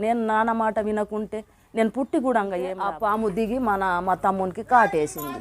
నేను నాన్న మాట వినకుంటే నేను పుట్టి కూడా ఆ పాము దిగి మా తమ్మునికి కాటేసింది.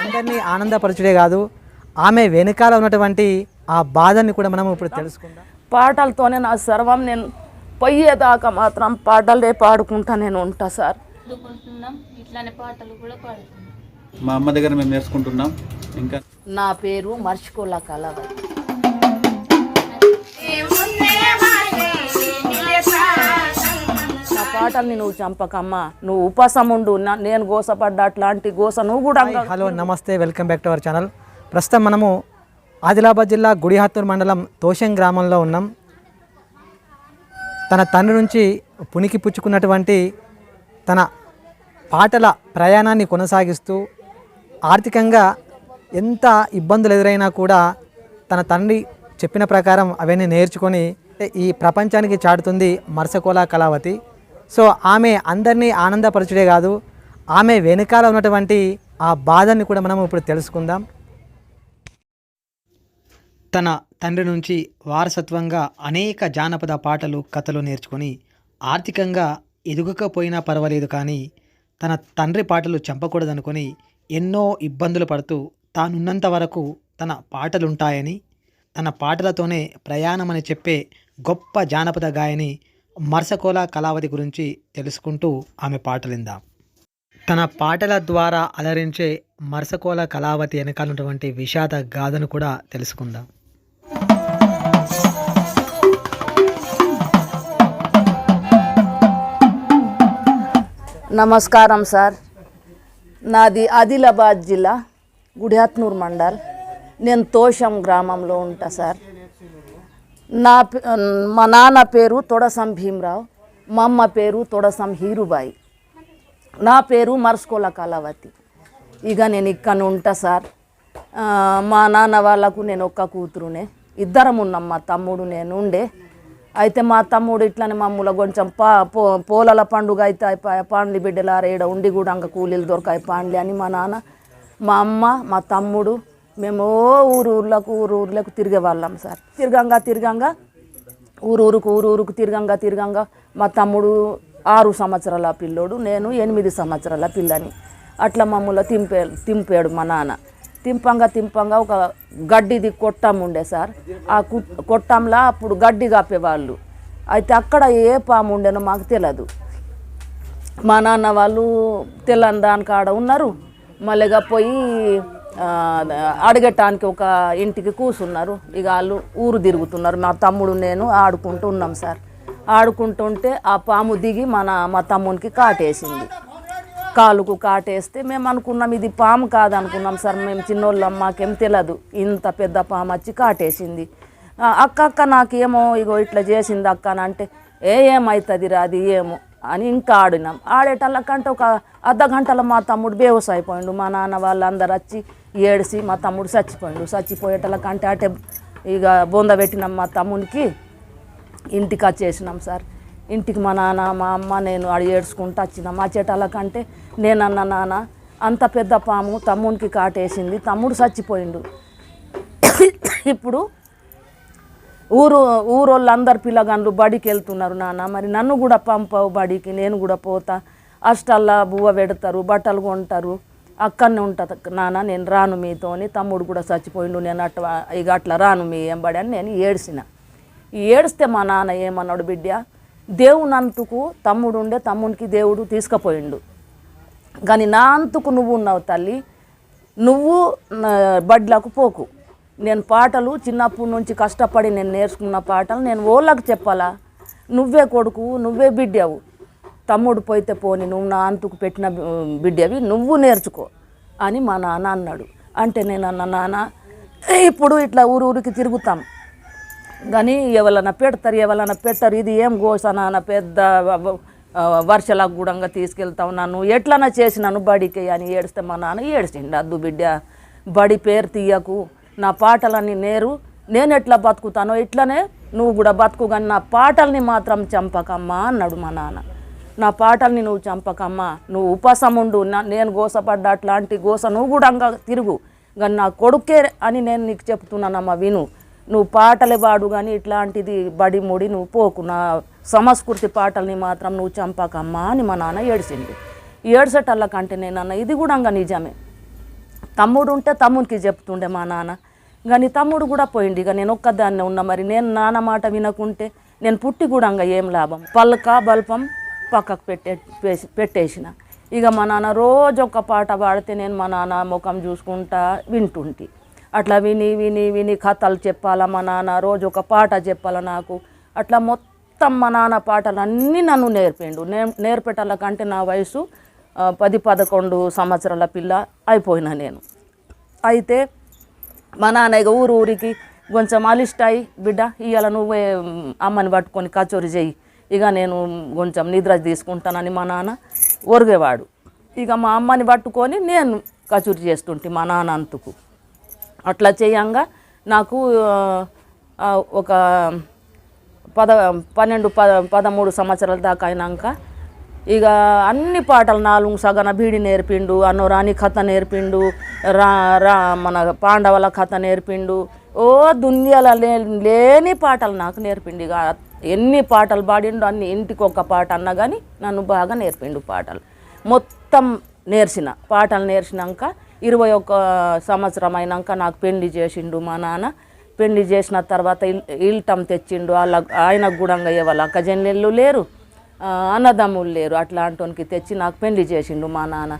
అందరినీ ఆనందపరచుడే కాదు, ఆమె వెనకాల ఉన్నటువంటి ఆ బాధని కూడా మనం ఇప్పుడు తెలుసుకుందాం. పాటలతోనే నా సర్వం. నేను పోయేదాకా మాత్రం పాటలే పాడుకుంటా నేను ఉంటా సార్. ఇట్లానే పాటలు కూడా పాడుతున్నాం. మా అమ్మ దగ్గర మేము నేర్చుకుంటున్నాం. ఇంకా నా పేరు మర్చికోల కళావతి. నా పాటల్ని నువ్వు చంపకమ్మా, నువ్వు ఉపాసం ఉండు, నేను గోసపడ్డా అట్లాంటి గోస నువ్వు కూడా. హలో, నమస్తే, welcome back to our channel. ప్రస్తుతం మనము ఆదిలాబాద్ జిల్లా గుడిహత్తూరు మండలం తోషం గ్రామంలో ఉన్నాం. తన తండ్రి నుంచి పునికి పుచ్చుకున్నటువంటి తన పాటల ప్రయాణాన్ని కొనసాగిస్తూ ఆర్థికంగా ఎంత ఇబ్బందులు ఎదురైనా కూడా తన తండ్రి చెప్పిన ప్రకారం అవన్నీ నేర్చుకొని ఈ ప్రపంచానికి చాటుతుంది మర్సకోల కళావతి. సో ఆమె అందరినీ ఆనందపరచుడే కాదు, ఆమె వెనకాల ఉన్నటువంటి ఆ బాధని కూడా మనం ఇప్పుడు తెలుసుకుందాం. తన తండ్రి నుంచి వారసత్వంగా అనేక జానపద పాటలు, కథలు నేర్చుకొని ఆర్థికంగా ఎదుగకపోయినా పర్వాలేదు, కానీ తన తండ్రి పాటలు చంపకూడదనుకొని ఎన్నో ఇబ్బందులు పడుతూ తానున్నంత వరకు తన పాటలుంటాయని, తన పాటలతోనే ప్రయాణమని చెప్పే గొప్ప జానపద గాయని మర్సకోల కళావతి గురించి తెలుసుకుంటూ ఆమె పాటలిందాం. తన పాటల ద్వారా అలరించే మర్సకోల కళావతి వెనకాలన్నటువంటి విషాద గాథను కూడా తెలుసుకుందాం. నమస్కారం సార్. నాది ఆదిలాబాద్ జిల్లా గుడిహత్తూరు మండల్. నేను తోషం గ్రామంలో ఉంటా సార్. మా నాన్న పేరు తొడసం భీమరావు, మా అమ్మ పేరు తొడసం హీరుబాయి, నా పేరు మర్సకోల కళావతి. ఇక నేను ఇక్కడ ఉంటా సార్. మా నాన్న వాళ్ళకు నేను ఒక్క కూతురునే, ఇద్దరం ఉన్నాం. మా తమ్ముడు నేను ఉండే. అయితే మా తమ్ముడు ఇట్లనే మమ్మల్ని కొంచెం పోలల పండుగ అయితే పాండ్లి బిడ్డలార ఏడ ఉండి కూడా అంక కూలీలు దొరకాయి పాండ్లి అని మా నాన్న, మా అమ్మ, మా తమ్ముడు మేము ఊర్లకు తిరిగే వాళ్ళం సార్. తిరగంగా ఊరుకు తిరగంగా మా తమ్ముడు 6 సంవత్సరాల పిల్లోడు, నేను 8 సంవత్సరాల పిల్లని. అట్లా మమ్మల్ని తింపాడు మా నాన్న. తింపంగా ఒక గడ్డిది కొట్టం ఉండే సార్. ఆ కొట్టంలో అప్పుడు గడ్డి కాపేవాళ్ళు. అయితే అక్కడ ఏ పాము ఉండేనో మాకు తెలియదు. మా నాన్న వాళ్ళు తెల్లని దాని కాడ ఉన్నారు. మళ్ళీగా పోయి అడగటానికి ఒక ఇంటికి కూర్చున్నారు. ఇక వాళ్ళు ఊరు తిరుగుతున్నారు. మా తమ్ముడు నేను ఆడుకుంటూ ఉన్నాం సార్. ఆడుకుంటుంటే ఆ పాము దిగి మా తమ్మునికి కాటేసింది. కాలుకు కాటేస్తే మేము అనుకున్నాం ఇది పాము కాదనుకున్నాం సార్. మేము చిన్నోళ్ళం, మాకేం తెలియదు. ఇంత పెద్ద పాము వచ్చి కాటేసింది. అక్క నాకేమో ఇగో ఇట్లా చేసింది అక్క అని అంటే ఏమవుతుంది రాది ఏమో అని ఇంకా ఆడినాం. ఆడేటల్లకంటే ఒక అర్ధ గంటలో మా తమ్ముడు బేవస్ అయిపోయిండు. మా నాన్న వాళ్ళందరూ వచ్చి ఏడిసి మా తమ్ముడు చచ్చిపోయిండు. చచ్చిపోయేటల్లకంటే అటే ఇక బొంద పెట్టినాం. మా తమ్మునికి ఇంటికి వచ్చేసినాం సార్. ఇంటికి మా నాన్న, మా అమ్మ, నేను అడి ఏడ్చుకుంటూ వచ్చినాం. వచ్చేటల్లకంటే నేనన్నా నాన్న అంత పెద్ద పాము తమ్మునికి కాటేసింది, తమ్ముడు చచ్చిపోయిండు. ఇప్పుడు ఊరోళ్ళందరు పిల్లగాండ్లు బడికి వెళ్తున్నారు నాన్న, మరి నన్ను కూడా పంపవు బడికి, నేను కూడా పోతా. హాస్టల్లో బువ్వ పెడతారు, బట్టలు కొంటారు, అక్కడనే ఉంటుంది నాన్న, నేను రాను మీతోని, తమ్ముడు కూడా చచ్చిపోయిండు, నేను అట్లా రాను మీ ఎంబడి అని నేను ఏడిస్తే మా నాన్న ఏమన్నాడు, బిడ్డ దేవుని అంతుకు తమ్ముడు ఉండే, తమ్మునికి దేవుడు తీసుకుపోయిండు, కానీ నా అంతుకు నువ్వు ఉన్నావు తల్లి, నువ్వు బడ్లకు పోకు. నేను పాటలు చిన్నప్పటి నుంచి కష్టపడి నేను నేర్చుకున్న పాటలు నేను ఓళ్ళకు చెప్పాలా, నువ్వే కొడుకు, నువ్వే బిడ్డవు, తమ్ముడు పోయితే పోని, నువ్వు నా అంతుకు పెట్టిన బిడ్డవి, నువ్వు నేర్చుకో అని మా నాన్న అన్నాడు. అంటే నేను అన్న నాన్న ఇప్పుడు ఇట్లా ఊరికి తిరుగుతాం కానీ ఎవరన్నా పెట్టరు, ఇది ఏం గోస నాన్న, పెద్ద వర్షాలకు కూడా తీసుకెళ్తావు, నన్ను ఎట్లన్నా చేసినాను బడికి అని ఏడిస్తే మా నాన్న ఏడిచిండు. అద్దు బిడ్డ, బడి పేరు తీయకు, నా పాటలన్నీ నేను ఎట్లా బతుకుతానో ఇట్లనే నువ్వు కూడా బతుకు, కానీ నా పాటల్ని మాత్రం చంపకమ్మా అన్నాడు మా నాన్న. నా పాటల్ని నువ్వు చంపకమ్మా, నువ్వు ఉపాసం ఉండు, నేను గోసపడ్డా అట్లాంటి గోస నువ్వు కూడా తిరుగు, కానీ నా కొడుకే అని నేను నీకు చెప్తున్నానమ్మా, విను. నువ్వు పాటలే పాడు కానీ ఇట్లాంటిది బడి ముడి నువ్వు పోకు, నా సంస్కృతి పాటల్ని మాత్రం నువ్వు చంపకమ్మా అని మా నాన్న ఏడిసిండు. ఏడ్చటల్లకంటే నేనన్న ఇది కూడా నిజమే. తమ్ముడు ఉంటే తమ్మునికి చెప్తుండే మా నాన్న, కానీ తమ్ముడు కూడా పోయింది. ఇక నేను ఒక్కదాన్నే ఉన్నా. మరి నేను నాన్న మాట వినకుంటే నేను పుట్టి కూడా ఏం లాభం. పల్క బల్పం పక్కకు పెట్టేసిన. ఇక మా నాన్న రోజు ఒక పాట పాడితే నేను మా నాన్న ముఖం చూసుకుంటా వింటుంటి. అట్లా విని విని విని కథలు చెప్పాలా, మా నాన్న రోజు ఒక పాట చెప్పాలా నాకు. అట్లా మొత్తం మా నాన్న పాటలు అన్నీ నన్ను నేర్పిండు. నేర్పేటల్లకంటే నా వయసు 10-11 సంవత్సరాల పిల్ల అయిపోయినా నేను. అయితే మా నాన్న ఇక ఊరికి కొంచెం అలిష్టాయి, బిడ్డ ఇవాళ నువ్వే అమ్మని పట్టుకొని కచోరి చెయ్యి, ఇక నేను కొంచెం నిద్ర తీసుకుంటానని మా నాన్న ఒరిగేవాడు. ఇక మా అమ్మని పట్టుకొని నేను కచోరి చేస్తుంటే మా నాన్న అంతకు. అట్లా చేయంగా నాకు ఒక 12-13 సంవత్సరాల దాకా అయినాక ఇక అన్ని పాటలు 4 సగన బీడి నేర్పిండు, అన్నోరాని కథ నేర్పిండు, మన పాండవుల కథ నేర్పిండు. ఓ దునియాల లేని పాటలు నాకు నేర్పిండు. ఇక ఎన్ని పాటలు పాడిండు అన్ని, ఇంటికి ఒక పాట అన్నా కానీ నన్ను బాగా నేర్పిండు పాటలు. మొత్తం నేర్చిన పాటలు నేర్చినాక 21 సంవత్సరం అయినాక నాకు పెళ్లి చేసిండు మా నాన్న. పెళ్లి చేసిన తర్వాత ఇల్టం తెచ్చిండు. ఆయనకు కూడా వాళ్ళ అక్కజెల్లెళ్ళు లేరు, అన్నదమ్ములు లేరు. అట్లాంటికి తెచ్చి నాకు పెళ్లి చేసిండు మా నాన్న.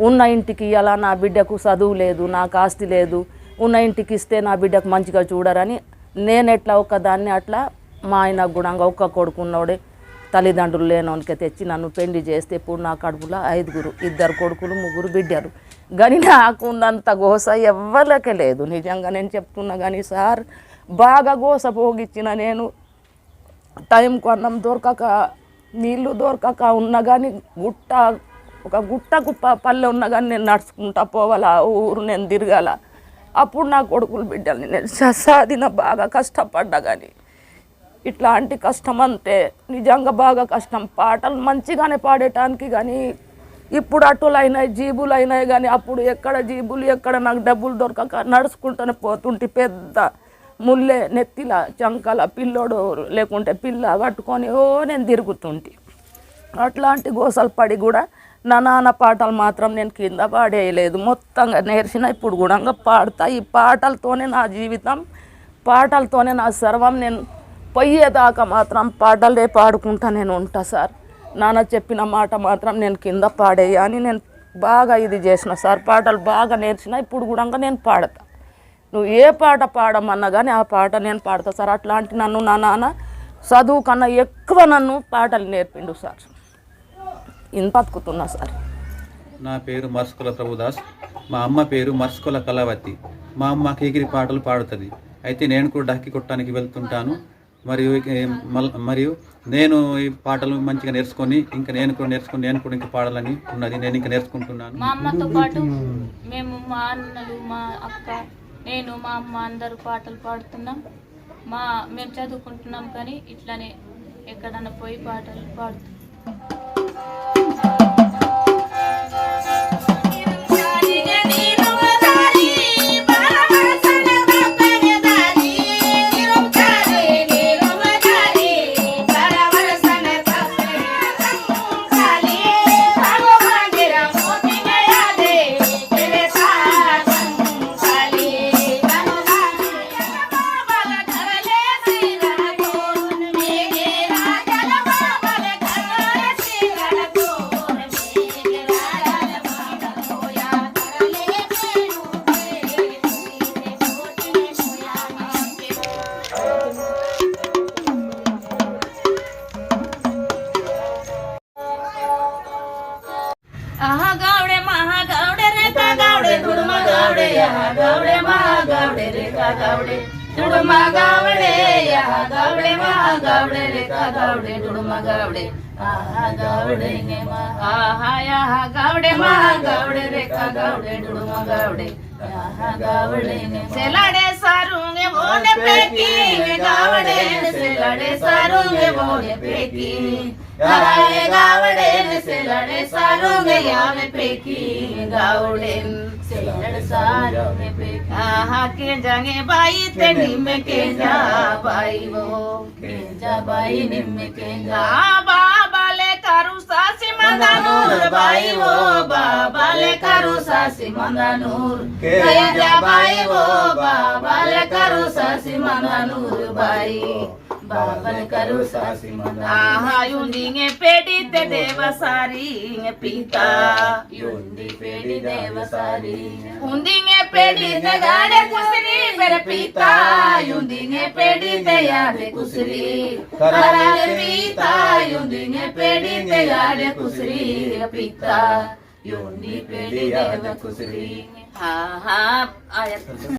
ఉన్న ఇంటికి ఇలా నా బిడ్డకు చదువు లేదు, నాకు ఆస్తి లేదు, ఉన్న ఇంటికి ఇస్తే నా బిడ్డకు మంచిగా చూడరని నేను ఎట్లా ఒక్కదాన్ని అట్లా మా ఆయన కూడా ఒక్క కొడుకున్నోడే తల్లిదండ్రులు లేనోనికే తెచ్చి నన్ను పెళ్లి చేస్తే ఇప్పుడు నా కడుపులో 5 2 కొడుకులు 3 బిడ్డలు. కానీ నాకు ఉన్నంత గోస ఎవ్వరికే లేదు. నిజంగా నేను చెప్తున్నా. కానీ సార్ బాగా గోస పోగిచ్చిన నేను. టైంకు అన్నం దొరకక, నీళ్ళు దొరకక ఉన్నా కానీ ఒక గుట్టకు పల్లె ఉన్నా కానీ నేను నడుచుకుంటా పోవాలా, ఊరు నేను తిరగాల. అప్పుడు నా కొడుకులు బిడ్డల్ని నేను సాధిన బాగా కష్టపడ్డా. కానీ ఇట్లాంటి కష్టం అంతే నిజంగా బాగా కష్టం. పాటలు మంచిగానే పాడేటానికి కానీ ఇప్పుడు అటులు అయినాయి, జీబులు అయినాయి. కానీ అప్పుడు ఎక్కడ జీబులు, ఎక్కడ నాకు డబ్బులు దొరకక నడుచుకుంటూనే పోతుంటే పెద్ద ముల్లె నెత్తిల చంకల పిల్లోడు లేకుంటే పిల్ల పట్టుకొని నేను తిరుగుతుంటే. అట్లాంటి గోసలు పడి కూడా నా నాన్న పాటలు మాత్రం నేను కింద పాడేయలేదు. మొత్తంగా నేర్చిన ఇప్పుడు కూడా పాడతా. ఈ పాటలతోనే నా జీవితం, పాటలతోనే నా సర్వం. నేను పోయేదాకా మాత్రం పాటలే పాడుకుంటా నేను ఉంటా సార్. నాన్న చెప్పిన మాట మాత్రం నేను కింద పాడేయ అని నేను బాగా ఇది చేసిన సార్. పాటలు బాగా నేర్చిన ఇప్పుడు కూడా నేను పాడతా. నువ్వు ఏ పాట పాడమన్నా కానీ ఆ పాట నేను పాడతా సార్. అట్లాంటి నన్ను నా నాన్న చదువు కన్నా ఎక్కువ నన్ను పాటలు నేర్పిండు సార్. ఇంత బతుకుతున్నా సార్. నా పేరు మర్స్కుల ప్రభుదాస్. మా అమ్మ పేరు మర్స్కుల కళావతి. మా అమ్మ కేకిరి పాటలు పాడుతుంది. అయితే నేను కూడా డక్కి కొట్టడానికి వెళ్తుంటాను. మరియు నేను ఈ పాటలు మంచిగా నేర్చుకొని ఇంకా నేను కూడా ఇంకా పాడాలని ఉన్నది. నేను ఇంకా నేర్చుకుంటున్నాను. మా అమ్మతో పాటు మేము, మా అన్నలు, మా అక్క, నేను, మా అమ్మ అందరూ పాటలు పాడుతున్నాం. మేము చదువుకుంటున్నాం కానీ ఇట్లానే ఎక్కడన్నా పోయి పాటలు పాడుతున్నాం. सेलाडे सारूंगे मोने पेकी गावड़े सेलाडे सारूंगे मोने पेकी कराए गावडेन से लड़े सारों में यावे पेकी गावडेन से लड़े सारों में पेकी आहा के जंगे बाई ते निम्मे के जा बाई वो के जा बाई निम्मे के जा बाबा ले करू सासी मंदानूर बाई वो बाबा ले करू सासी मंदानूर के जा बाई वो बाबा ले करू सासी मंदानूर बाई बाबल करू सासी मंदा आहा युंडिंगे पेडी ते देवसारी पीता युंडी पेडी देवसारी युंडिंगे पेडी ते गाड़े कुसरी मेरे पीता युंडिंगे पेडी ते यादे कुसरी कराले पीता युंडिंगे पेडी ते यादे कुसरी पीता युंडी पेडी देव कुसरी हा हा आयत